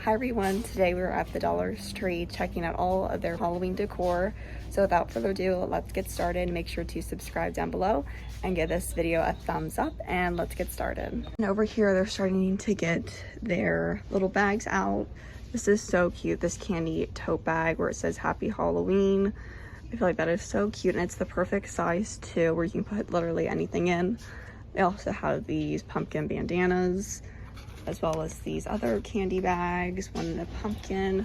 Hi everyone, today we're at the DollarTree checking out all of their Halloween decor. So without further ado, let's get started. Make sure to subscribe down below and give this video a thumbs up, and let's get started. And over here, they're starting to get their little bags out. This is so cute, this candy tote bag where it says Happy Halloween. I feel like that is so cute, and it's the perfect size too, where you can put literally anything in. They also have these pumpkin bandanas, as well as these other candy bags, one in a pumpkin,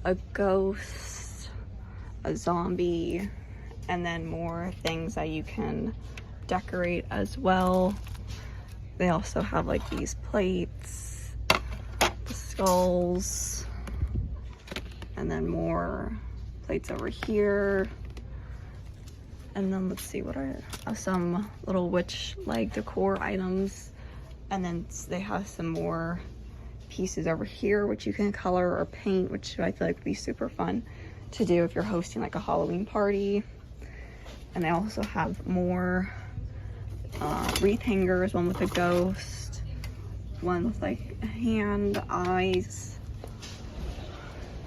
a ghost, a zombie, and then more things that you can decorate as well. They also have like these plates, the skulls, and then more plates over here. And then let's see, what are some little witch leg decor items. And then they have some more pieces over here, which you can color or paint, which I feel like would be super fun to do if you're hosting like a Halloween party. And they also have more wreath hangers, one with a ghost, one with like hand, eyes.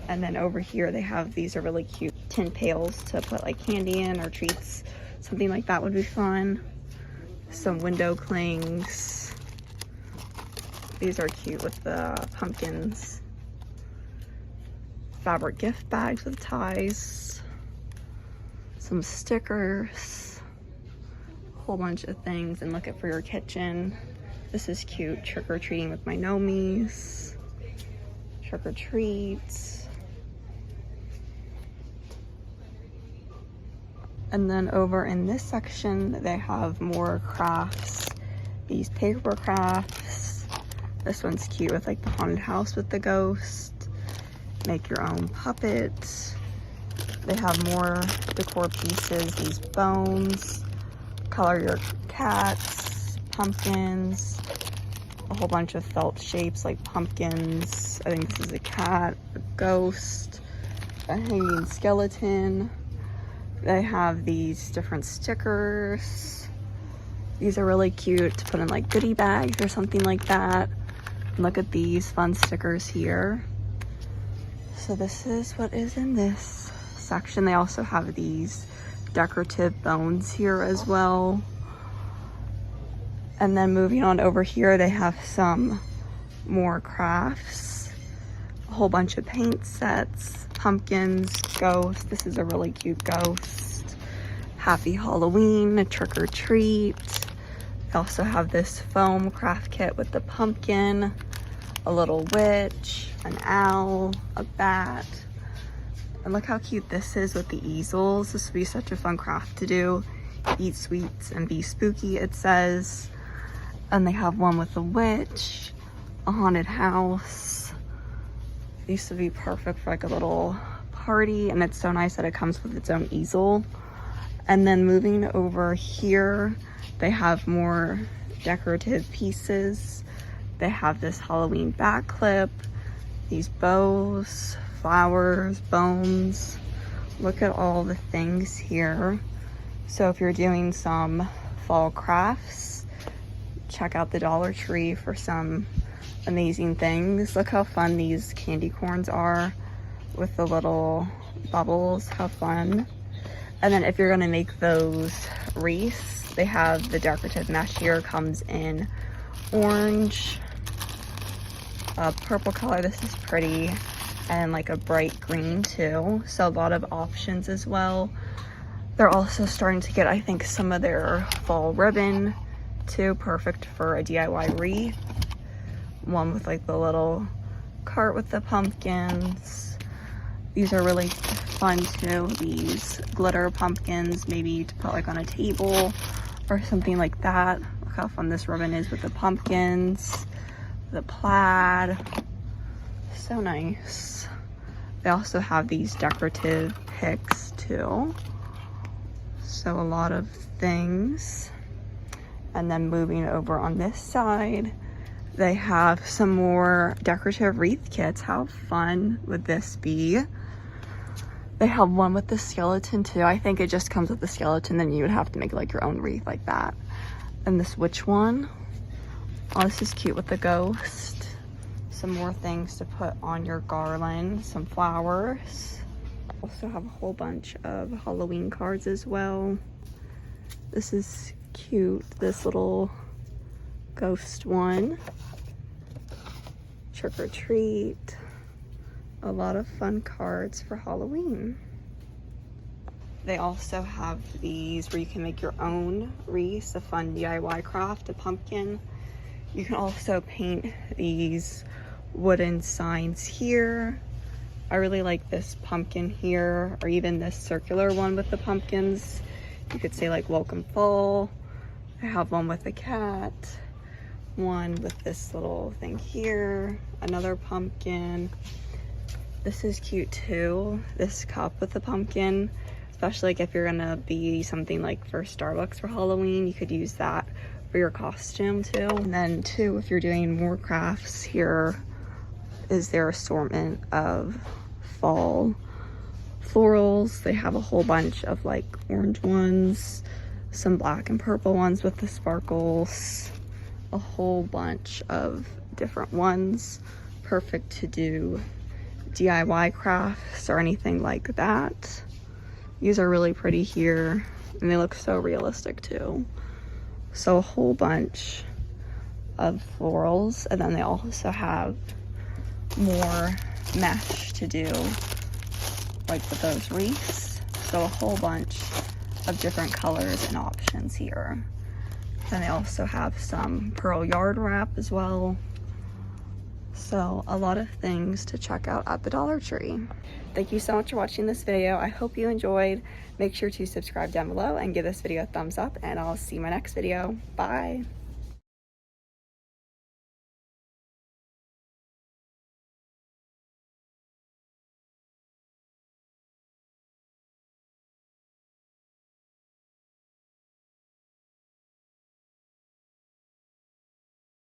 And then over here they have, these are really cute tin pails to put like candy in or treats. Something like that would be fun. Some window clings. These are cute with the pumpkins. Fabric gift bags with ties. Some stickers. A whole bunch of things, and look it for your kitchen. This is cute. Trick or treating with my nomies. Trick or treats. And then over in this section, they have more crafts. These paper crafts. This one's cute with like the haunted house with the ghost. Make your own puppet. They have more decor pieces, these bones. Color your cats, pumpkins. A whole bunch of felt shapes like pumpkins. I think this is a cat, a ghost, a hanging skeleton. They have these different stickers. These are really cute to put in like goodie bags or something like that. Look at these fun stickers here. So this is what is in this section. They also have these decorative bones here as well. And then moving on over here, they have some more crafts, a whole bunch of paint sets, pumpkins, ghosts. This is a really cute ghost. Happy Halloween, a trick or treat. They also have this foam craft kit with the pumpkin, a little witch, an owl, a bat. And look how cute this is with the easels. This would be such a fun craft to do. Eat sweets and be spooky, it says. And they have one with a witch, a haunted house. These would be perfect for like a little party, and it's so nice that it comes with its own easel. And then moving over here, they have more decorative pieces. They have this Halloween back clip, these bows, flowers, bones. Look at all the things here. So if you're doing some fall crafts, check out the DollarTree for some amazing things. Look how fun these candy corns are with the little bubbles, how fun. And then if you're gonna make those wreaths, they have the decorative mesh here, comes in orange, a purple color, this is pretty, and like a bright green too. So a lot of options as well. They're also starting to get, I think, some of their fall ribbon too, perfect for a DIY wreath. One with like the little cart with the pumpkins. These are really fun too, these glitter pumpkins, maybe to put like on a table or something like that. Look how fun this ribbon is with the pumpkins, the plaid. So nice. They also have these decorative picks too. So a lot of things. And then moving over on this side, they have some more decorative wreath kits. How fun would this be? They have one with the skeleton too. I think it just comes with the skeleton, then you would have to make like your own wreath like that. And this witch one. Oh, this is cute with the ghost. some more things to put on your garland, some flowers. Also have a whole bunch of Halloween cards as well. This is cute, this little ghost one. Trick or treat. A lot of fun cards for Halloween. They also have these where you can make your own wreaths, a fun DIY craft, a pumpkin. You can also paint these wooden signs here. I really like this pumpkin here, or even this circular one with the pumpkins. You could say like welcome fall. I have one with a cat, one with this little thing here, another pumpkin. This is cute too, this cup with the pumpkin, especially like if you're gonna be something like for Starbucks for Halloween, you could use that for your costume too. And then too, if you're doing more crafts, here is their assortment of fall florals. They have a whole bunch of like orange ones, some black and purple ones with the sparkles, a whole bunch of different ones, perfect to do DIY crafts or anything like that. These are really pretty here and they look so realistic too. So a whole bunch of florals, and then they also have more mesh to do like with those wreaths. So a whole bunch of different colors and options here. Then they also have some pearl yard wrap as well. So a lot of things to check out at the Dollar Tree. Thank you so much for watching this video. I hope you enjoyed. Make sure to subscribe down below and give this video a thumbs up, and I'll see you in my next video. Bye.